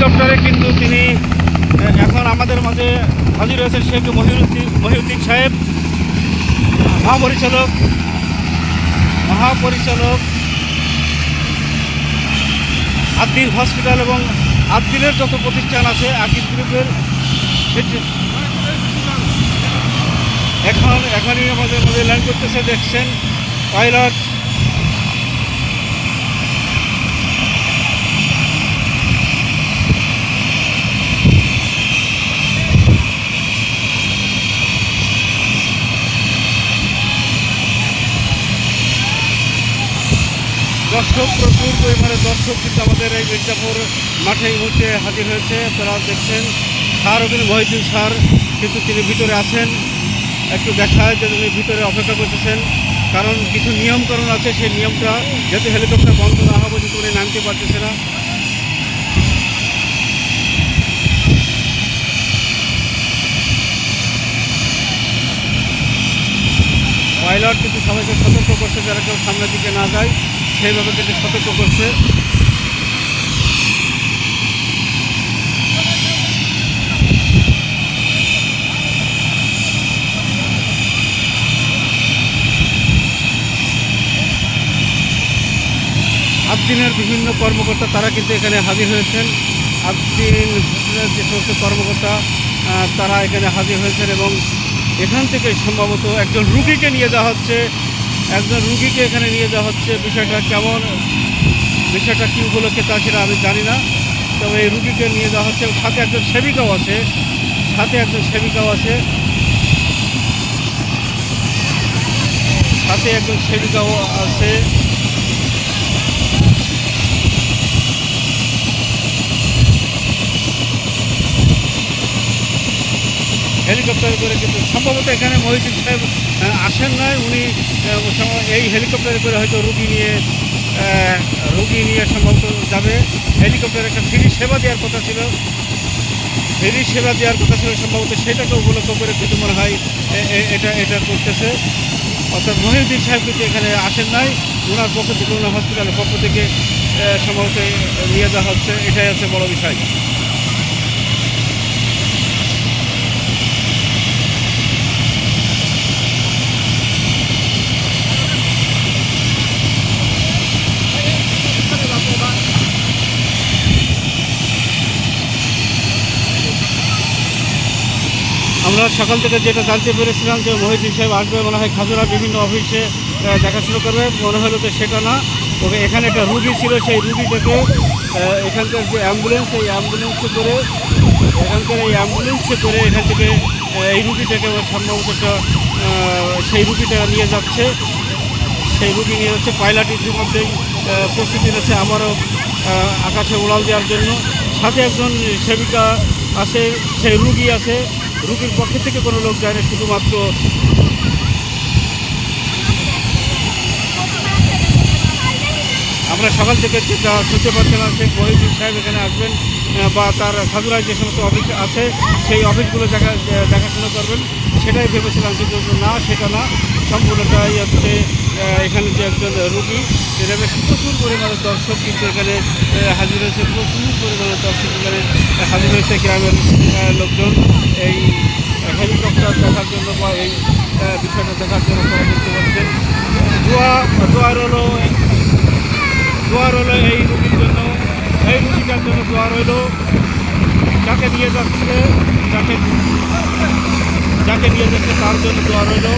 হেলিকপ্টারে কিন্তু তিনি এখন আমাদের মাঝে হাজির হয়েছেন শেখ মহিউদ্দিন সাহেব, মহাপরিচালক আদ্দিন হসপিটাল এবং আদ্দিনের যত প্রতিষ্ঠান আছে আকিব গ্রুপের। এখনই আমাদের মধ্যে ল্যান্ড করতেছে, দেখছেন পাইলট। দর্শক, প্রচুর পরিমাণে দর্শক কিন্তু আমাদের এই মির্জাপুর মাঠে এই মুহূর্তে হাজির হয়েছে। আপনারা দেখছেন স্যার মহিউদ্দিন স্যার কিন্তু তিনি ভিতরে আছেন। একটু দেখায় যে তিনি ভিতরে অপেক্ষা করতেছেন, কারণ কিছু নিয়মকানুন আছে। সেই নিয়মটা যাতে হেলিকপ্টার বন্ধ না হওয়া পর্যন্ত উনি নামতে পারতেছে না। পাইলট কিন্তু সবাইকে সতর্ক করছে যারা কেউ সামনের দিকে না যায়, সেইভাবে কিন্তু সতর্ক করছে। আদ্দিনের বিভিন্ন কর্মকর্তা তারা কিন্তু এখানে হাজির হয়েছেন। আদ্দিন যে সমস্ত কর্মকর্তা তারা এখানে হাজির হয়েছেন এবং এখান থেকে সম্ভবত একজন রুগীকে নিয়ে যাওয়া হচ্ছে। এখানে নিয়ে যাওয়া হচ্ছে। বিষয়টা কেমন, বিষয়টা কী উপলক্ষে তা সেটা আমি জানি না, তবে এই রুগীকে নিয়ে যাওয়া হচ্ছে। সাথে একজন সেবিকাও আছে। সাথে একজন সেবিকাও আছে। হেলিকপ্টারে করে কিন্তু সম্ভবত এখানে মহিউদ্দিন সাহেব আসেন নাই। উনি এই হেলিকপ্টারে করে হয়তো রুগী নিয়ে সম্ভবত যাবে। হেলিকপ্টারে একটা ফ্রি সেবা দেওয়ার কথা ছিল, সম্ভবত সেটাকে উপলক্ষ করে কিন্তু মনে হয় এটা করতেছে। অর্থাৎ মহিউদ্দিন সাহেব কিন্তু এখানে আসেন নাই। ওনার পক্ষ থেকে, ওনার হসপিটালের পক্ষ থেকে সম্ভবত নিয়ে যাওয়া হচ্ছে। এটাই হচ্ছে বড় বিষয়। আমরা সকাল থেকে যেটা জানতে পেরেছিলাম যে মহিউদ্দিন সাহেব আসবে, মনে হয় খাজুরা বিভিন্ন অফিসে দেখাশুনো করবে, মনে হলো যে সেটা না। তবে এখানে একটা রুগী ছিল, সেই রুগীটাকে এখানকার যে অ্যাম্বুলেন্স, এই অ্যাম্বুলেন্সে করে এখান থেকে এই রুগীটাকে সম্ভবত সেই রুগীটা নিয়ে যাচ্ছে। পাইলট ইতিমধ্যেই প্রস্তুতি নিচ্ছে আবারও আকাশে উড়াল দেওয়ার জন্য। সাথে একজন সেবিকা আছে, সেই রুগী আছে। রুগীর পক্ষ থেকে কোনো লোক যায় না, শুধুমাত্র আমরা সকাল থেকে যেটা শুনতে পাচ্ছিলাম শেখ মহিউদ্দিন সাহেব এখানে আসবেন বা তার খাজুরায় যে সমস্ত অফিস আছে সেই অফিসগুলো দেখাশোনা করবেন, সেটাই ভেবেছিলাম। কিন্তু না, সেটা না, সম্পূর্ণটাই হচ্ছে এখানে যে একজন রুগী, সেটা প্রচুর পরিমাণে দর্শক কিন্তু এখানে হাজির হয়েছে। গ্রামের লোকজন এই হেলিকপ্টার দেখার জন্য বা এই বিষয়টা দেখার জন্য তারা দেখতে পাচ্ছেন। দোয়া রইল এই রুগীর জন্য, এই রুগীটার জন্য দোয়া রইল। যাকে নিয়ে যাচ্ছে তার জন্য দোয়া রইল।